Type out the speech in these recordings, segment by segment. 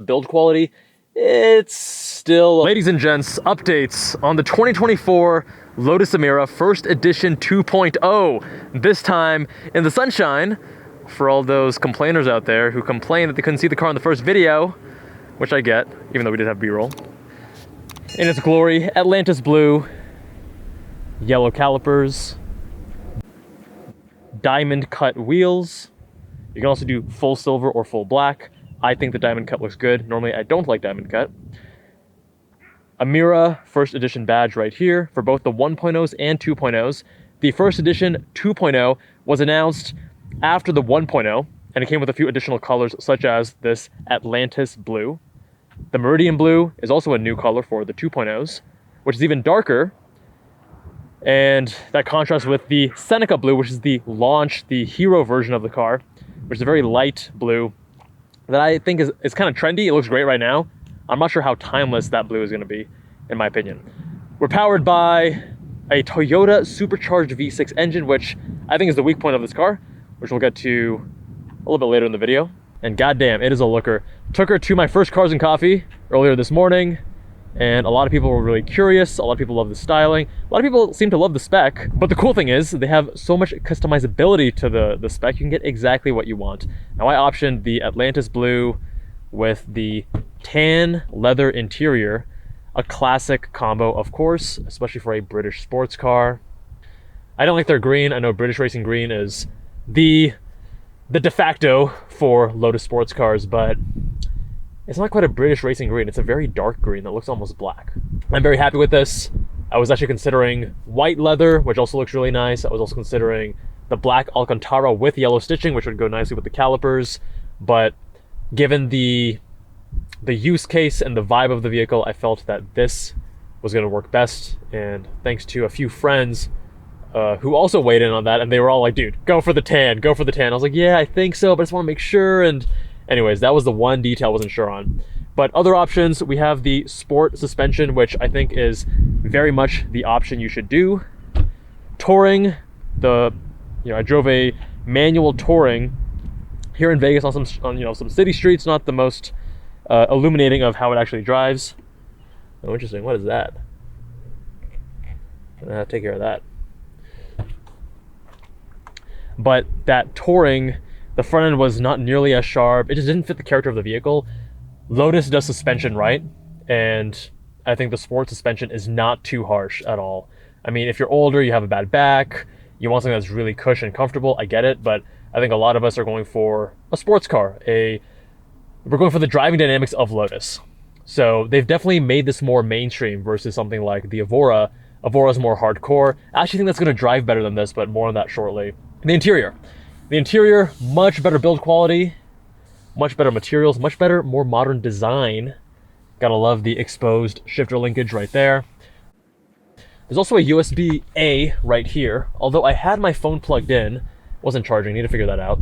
Build quality, it's still... Ladies and gents, updates on the 2024 Lotus Emira First Edition 2.0. This time in the sunshine, for all those complainers out there who complain that they couldn't see the car in the first video, which I get, even though we did have B-roll. In its glory, Atlantis blue, yellow calipers, diamond cut wheels. You can also do full silver or full black. I think the diamond cut looks good. Normally I don't like diamond cut. Emira first edition badge right here for both the 1.0s and 2.0s. The first edition 2.0 was announced after the 1.0, and it came with a few additional colors such as this Atlantis blue. The Meridian blue is also a new color for the 2.0s, which is even darker. And that contrasts with the Seneca blue, which is the launch, the hero version of the car, which is a very light blue that I think is kind of trendy. It looks great right now. I'm not sure how timeless that blue is going to be, in my opinion. We're powered by a Toyota Supercharged V6 engine, which I think is the weak point of this car, which we'll get to a little bit later in the video. And goddamn, it is a looker. Took her to my first Cars and Coffee earlier this morning, and a lot of people were really curious. A lot of people love the styling. A lot of people seem to love the spec. But the cool thing is they have so much customizability to the spec. You can get exactly what you want. Now I optioned the Atlantis blue with the tan leather interior. A classic combo, of course, especially for a British sports car. I don't like their green. I know British Racing Green is the de facto for Lotus sports cars, but it's not quite a British Racing Green. It's a very dark green that looks almost black. I'm very happy with this. I was actually considering white leather, which also looks really nice. I was also considering the black Alcantara with yellow stitching, which would go nicely with the calipers. But given the use case and the vibe of the vehicle, I felt that this was going to work best. And thanks to a few friends who also weighed in on that, and they were all like, dude, go for the tan, go for the tan. I was like, yeah, I think so, but I just want to make sure. And anyways, that was the one detail I wasn't sure on. But other options, we have the sport suspension, which I think is very much the option you should do. Touring, I drove a manual touring here in Vegas on some city streets, not the most illuminating of how it actually drives. Oh, interesting. What is that? I'm gonna have to take care of that. But that touring, the front end was not nearly as sharp. It just didn't fit the character of the vehicle. Lotus does suspension right, and I think the sport suspension is not too harsh at all. I mean, if you're older, you have a bad back, you want something that's really cush and comfortable, I get it, but I think a lot of us are going for a sports car. We're going for the driving dynamics of Lotus. So they've definitely made this more mainstream versus something like the Evora. Evora's more hardcore. I actually think that's going to drive better than this, but more on that shortly. The interior. The interior, much better build quality, much better materials, much better, more modern design. Gotta love the exposed shifter linkage right there. There's also a USB-A right here, although I had my phone plugged in, wasn't charging, need to figure that out.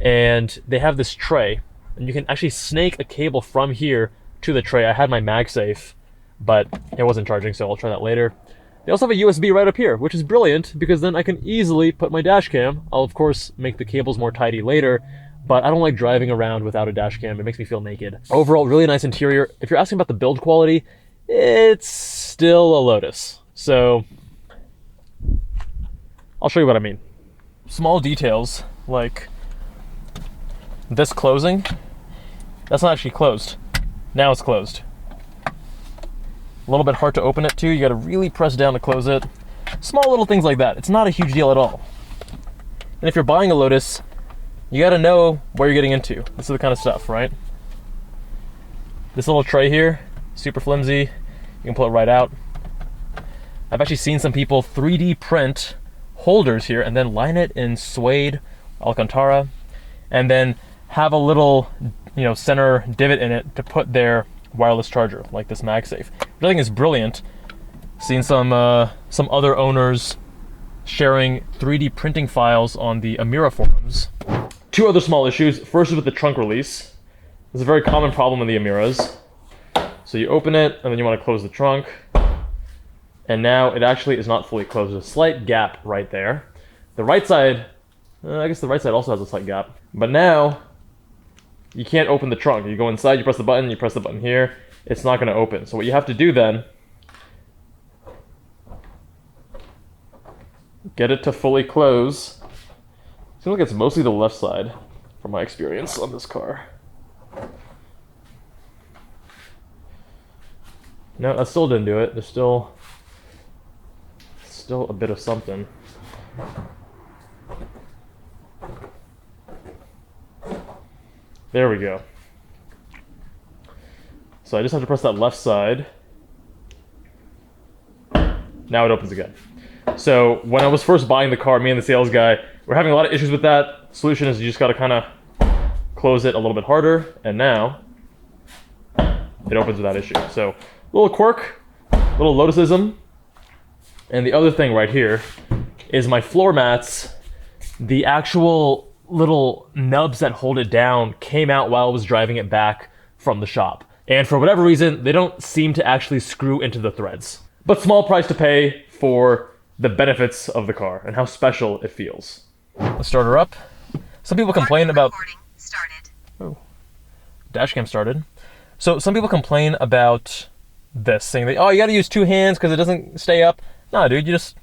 And they have this tray, and you can actually snake a cable from here to the tray. I had my MagSafe, but it wasn't charging, so I'll try that later. They also have a USB right up here, which is brilliant because then I can easily put my dash cam. I'll of course make the cables more tidy later, but I don't like driving around without a dash cam. It makes me feel naked. Overall, really nice interior. If you're asking about the build quality, it's still a Lotus. So I'll show you what I mean. Small details like this closing, that's not actually closed. Now it's closed. A little bit hard to open it too. You got to really press down to close it. Small little things like that. It's not a huge deal at all. And if you're buying a Lotus, you got to know where you're getting into. This is the kind of stuff, right? This little tray here, super flimsy. You can pull it right out. I've actually seen some people 3D print holders here and then line it in suede Alcantara and then have a little, center divot in it to put their wireless charger, like this MagSafe, which I think is brilliant. Seen some other owners sharing 3D printing files on the Emira forums. Two other small issues. First is with the trunk release. It's a very common problem in the Emiras. So you open it, and then you want to close the trunk. And now it actually is not fully closed. There's a slight gap right there. The right side, I guess the right side also has a slight gap. But now, you can't open the trunk. You go inside, you press the button here, it's not going to open. So what you have to do then, get it to fully close. It seems like it's mostly the left side from my experience on this car. No, that still didn't do it. There's still a bit of something. There we go. So I just have to press that left side. Now it opens again. So when I was first buying the car, me and the sales guy were having a lot of issues with that. Solution is you just got to kind of close it a little bit harder, and now it opens without issue. So little quirk, little Lotusism. And the other thing right here is my floor mats. The actual little nubs that hold it down came out while I was driving it back from the shop. And for whatever reason, they don't seem to actually screw into the threads. But small price to pay for the benefits of the car and how special it feels. Let's start her up. Some people complain about... Oh, dash cam started. So some people complain about this, saying that, oh, you gotta use two hands because it doesn't stay up. Nah, dude, you just...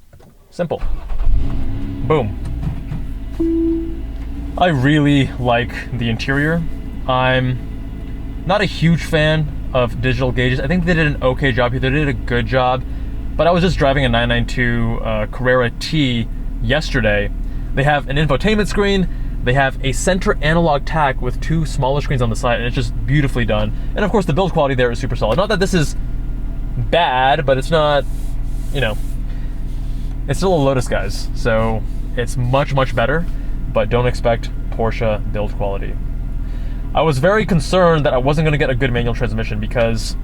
Simple. Boom. I really like the interior. I'm not a huge fan of digital gauges. I think they did an okay job here. They did a good job. But I was just driving a 992 Carrera T yesterday. They have an infotainment screen. They have a center analog tack with two smaller screens on the side, and it's just beautifully done. And of course, the build quality there is super solid. Not that this is bad, but it's not, you know, it's still a Lotus, guys. So it's much, much better, but don't expect Porsche build quality. I was very concerned that I wasn't gonna get a good manual transmission because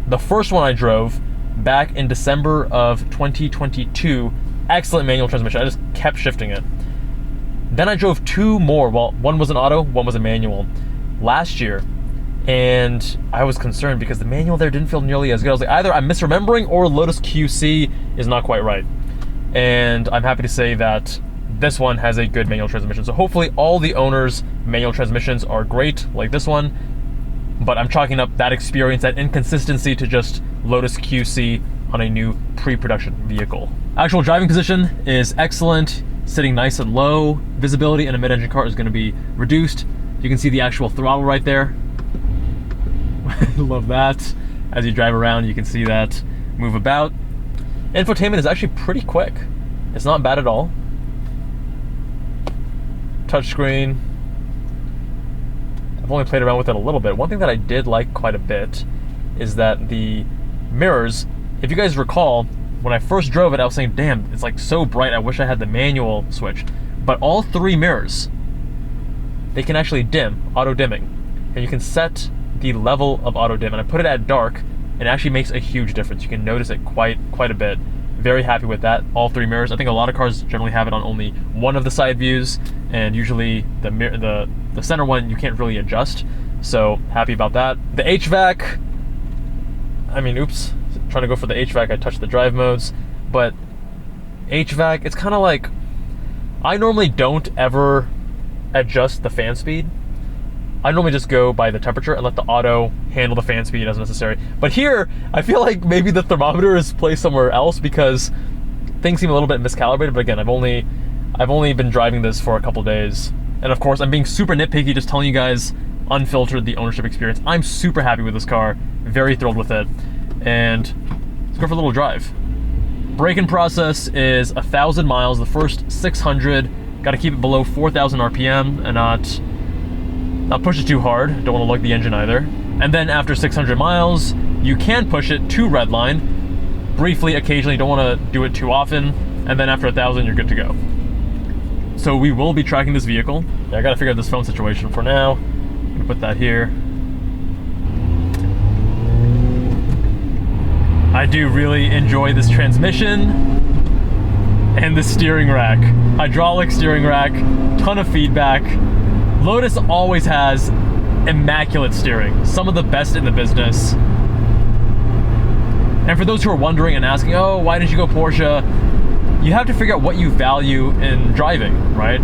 the first one I drove back in December of 2022, excellent manual transmission. I just kept shifting it. Then I drove two more. Well, one was an auto, one was a manual last year. And I was concerned because the manual there didn't feel nearly as good. I was like, either I'm misremembering or Lotus QC is not quite right. And I'm happy to say that this one has a good manual transmission. So hopefully all the owners' manual transmissions are great, like this one. But I'm chalking up that experience, that inconsistency, to just Lotus QC on a new pre-production vehicle. Actual driving position is excellent, sitting nice and low. Visibility in a mid-engine car is going to be reduced. You can see the actual throttle right there. Love that. As you drive around, you can see that move about. Infotainment is actually pretty quick. It's not bad at all. Touchscreen. I've only played around with it a little bit. One thing that I did like quite a bit is that the mirrors, if you guys recall, when I first drove it, I was saying, damn, it's like so bright, I wish I had the manual switch. But all three mirrors, they can actually dim, auto dimming. And you can set the level of auto dim, and I put it at dark, and it actually makes a huge difference. You can notice it quite a bit. Very happy with that. All three mirrors. I think a lot of cars generally have it on only one of the side views, and usually the center one you can't really adjust. So happy about that. The HVAC, I mean, oops, trying to go for the HVAC, I touched the drive modes, but HVAC, it's kind of like, I normally don't ever adjust the fan speed. I normally just go by the temperature and let the auto handle the fan speed as necessary. But here, I feel like maybe the thermometer is placed somewhere else because things seem a little bit miscalibrated. But again, I've only been driving this for a couple days. And of course, I'm being super nitpicky, just telling you guys unfiltered the ownership experience. I'm super happy with this car, very thrilled with it. And let's go for a little drive. Braking process is 1,000 miles. The first 600, got to keep it below 4,000 RPM and not push it too hard. Don't want to lug the engine either. And then after 600 miles, you can push it to redline. Briefly, occasionally, don't want to do it too often. And then after 1,000, you're good to go. So we will be tracking this vehicle. Yeah, I got to figure out this phone situation for now. I'm gonna put that here. I do really enjoy this transmission and the steering rack. Hydraulic steering rack, ton of feedback. Lotus always has immaculate steering, some of the best in the business. And for those who are wondering and asking, oh, why did you go Porsche? You have to figure out what you value in driving, right?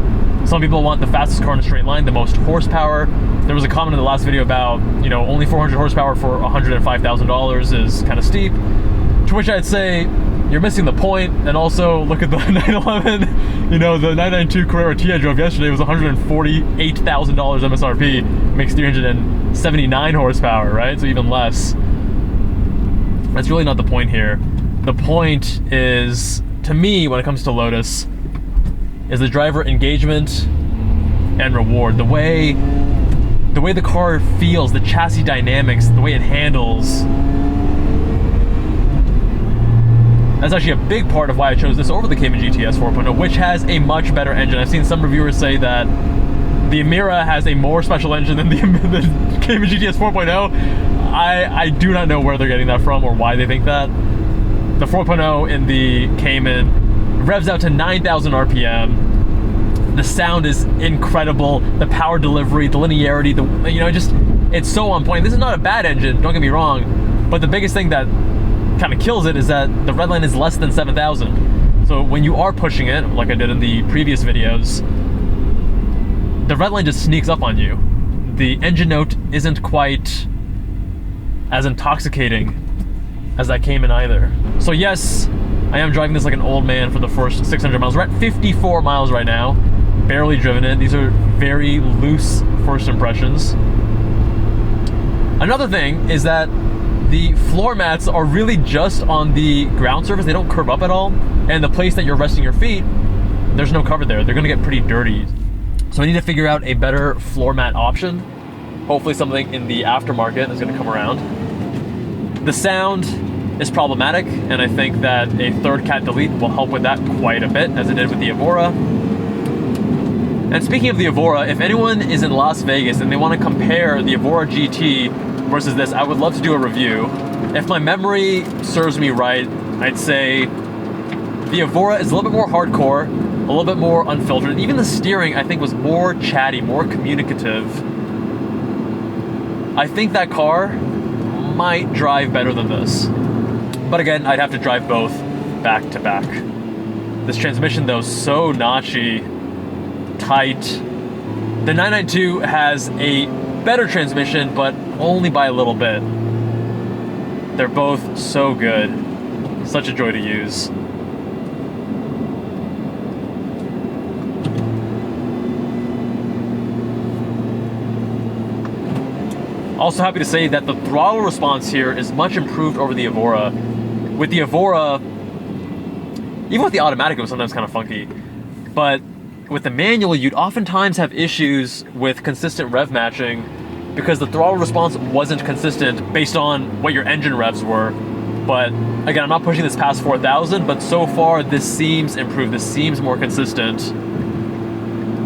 Some people want the fastest car in a straight line, the most horsepower. There was a comment in the last video about, you know, only 400 horsepower for $105,000 is kind of steep. To which I'd say, you're missing the point. And also, look at the 911. You know, the 992 Carrera T I drove yesterday was $148,000 MSRP, makes 379 horsepower, right? So even less. That's really not the point here. The point is, to me, when it comes to Lotus, is the driver engagement and reward. The way the car feels, the chassis dynamics, the way it handles. That's actually a big part of why I chose this over the Cayman GTS 4.0, which has a much better engine. I've seen some reviewers say that the Emira has a more special engine than the Cayman GTS 4.0. I do not know where they're getting that from or why they think that. The 4.0 in the Cayman revs out to 9,000 RPM. The sound is incredible. The power delivery, the linearity, it's so on point. This is not a bad engine, don't get me wrong, but the biggest thing that kind of kills it is that the redline is less than 7,000. So when you are pushing it, like I did in the previous videos, the redline just sneaks up on you. The engine note isn't quite as intoxicating as that Cayman either. So yes, I am driving this like an old man for the first 600 miles. We're at 54 miles right now, barely driven it. These are very loose first impressions. Another thing is that the floor mats are really just on the ground surface. They don't curve up at all. And the place that you're resting your feet, there's no cover there. They're gonna get pretty dirty. So I need to figure out a better floor mat option. Hopefully something in the aftermarket is gonna come around. The sound is problematic, and I think that a third cat delete will help with that quite a bit, as it did with the Evora. And speaking of the Evora, if anyone is in Las Vegas and they want to compare the Evora GT versus this, I would love to do a review. If my memory serves me right, I'd say the Evora is a little bit more hardcore, a little bit more unfiltered, and even the steering I think was more chatty, more communicative. I think that car might drive better than this. But again, I'd have to drive both back to back. This transmission though, so notchy, tight. The 992 has a better transmission, but only by a little bit. They're both so good. Such a joy to use. Also happy to say that the throttle response here is much improved over the Evora. With the Evora, even with the automatic, it was sometimes kind of funky. But with the manual, you'd oftentimes have issues with consistent rev matching because the throttle response wasn't consistent based on what your engine revs were. But again, I'm not pushing this past 4,000, but so far this seems improved. This seems more consistent,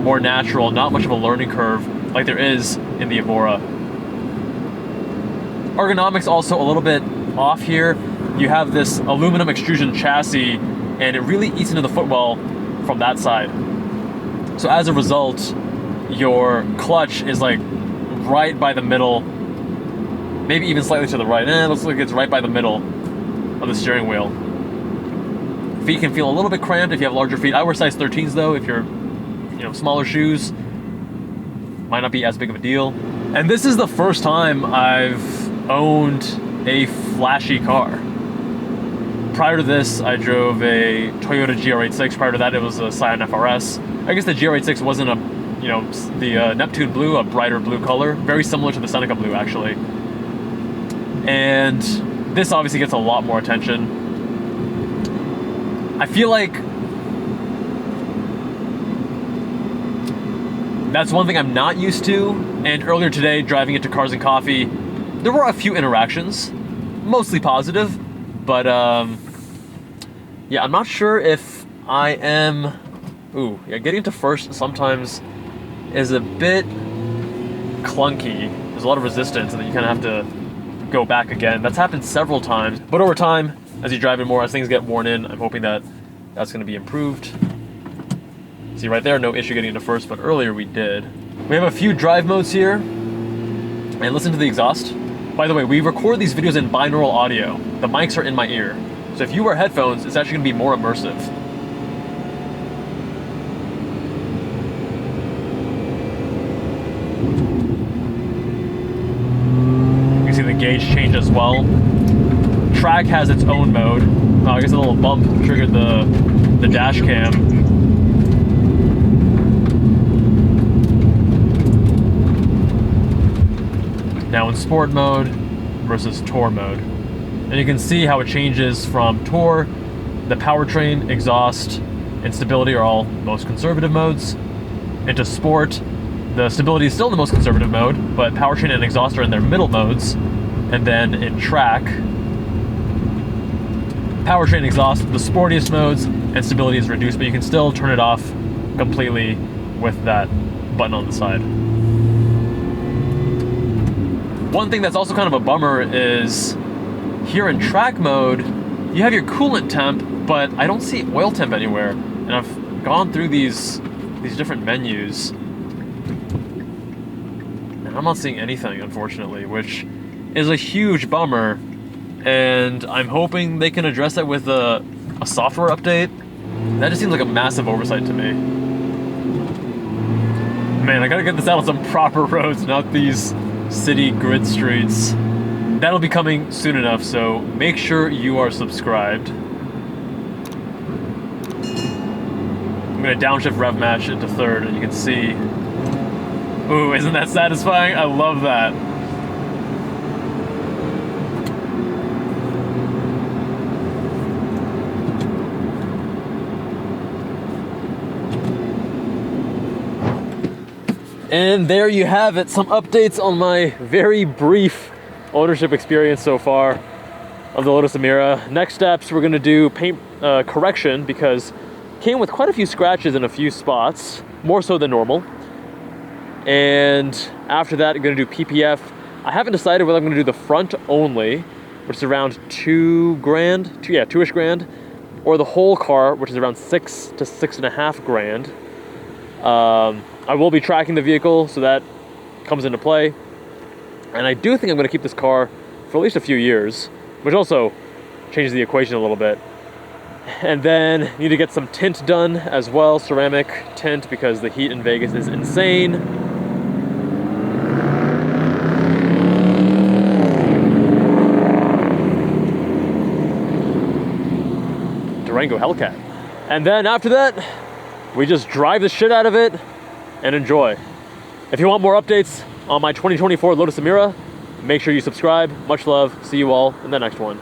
more natural, not much of a learning curve like there is in the Evora. Ergonomics also a little bit off here. You have this aluminum extrusion chassis and it really eats into the footwell from that side. So as a result, your clutch is like right by the middle, maybe even slightly to the right. Looks like it's right by the middle of the steering wheel. Feet can feel a little bit cramped if you have larger feet. I wear size 13s though. If you're, smaller shoes, might not be as big of a deal. And this is the first time I've owned a flashy car. Prior to this, I drove a Toyota GR86. Prior to that, it was a Scion FRS. I guess the GR86 wasn't the Neptune blue, a brighter blue color, very similar to the Seneca blue actually. And this obviously gets a lot more attention. I feel like that's one thing I'm not used to. And earlier today, driving it to Cars and Coffee, there were a few interactions, mostly positive, but yeah, I'm not sure if I am. Getting to first sometimes is a bit clunky. There's a lot of resistance, and then you kind of have to go back again. That's happened several times, but over time, as you drive it more, as things get worn in, I'm hoping that that's going to be improved. See right there, no issue getting into first, but earlier we did. We have a few drive modes here, and listen to the exhaust. By the way, we record these videos in binaural audio. The mics are in my ear. So if you wear headphones, it's actually gonna be more immersive. gauge change as well. Track has its own mode. I guess a little bump triggered the dash cam. Now in sport mode versus tour mode. And you can see how it changes from tour. The powertrain, exhaust, and stability are all most conservative modes. Into sport, the stability is still in the most conservative mode, but powertrain and exhaust are in their middle modes. And then in track, powertrain, exhaust, the sportiest modes, and stability is reduced, but you can still turn it off completely with that button on the side. One thing that's also kind of a bummer is here in track mode, you have your coolant temp, but I don't see oil temp anywhere. And I've gone through these different menus, and I'm not seeing anything, unfortunately, which is a huge bummer. And I'm hoping they can address that with a software update. That just seems like a massive oversight to me. Man, I gotta get this out on some proper roads, not these city grid streets. That'll be coming soon enough, so make sure you are subscribed. I'm gonna downshift rev match into third, and you can see. Ooh, isn't that satisfying? I love that. And there you have it, some updates on my very brief ownership experience so far of the Lotus Emira. Next steps, we're gonna do paint correction, because it came with quite a few scratches in a few spots, more so than normal. And after that, I'm gonna do PPF. I haven't decided whether I'm gonna do the front only, which is around $2,000, $2-ish, or the whole car, which is around $6,000 to $6,500. I will be tracking the vehicle, so that comes into play. And I do think I'm gonna keep this car for at least a few years, which also changes the equation a little bit. And then need to get some tint done as well, ceramic tint, because the heat in Vegas is insane. Durango Hellcat. And then after that, we just drive the shit out of it and enjoy. If you want more updates on my 2024 Lotus Emira, make sure you subscribe. Much love. See you all in the next one.